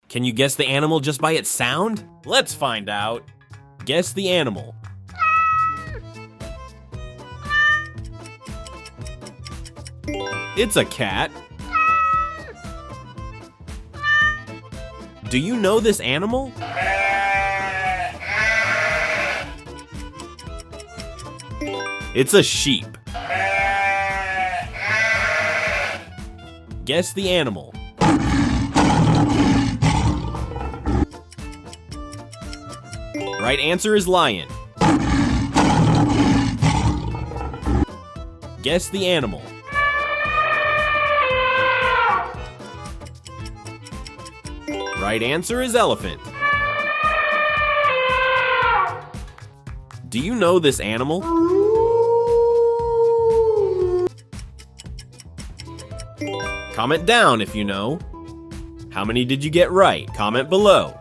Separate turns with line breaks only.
Can you guess the animal just by its sound? Let's find out. Guess the animal. It's a cat. Do you know this animal? It's a sheep. Guess the animal. Right answer is lion. Guess the animal. Right answer is elephant. Do you know this animal? Comment down if you know. How many did you get right? Comment below.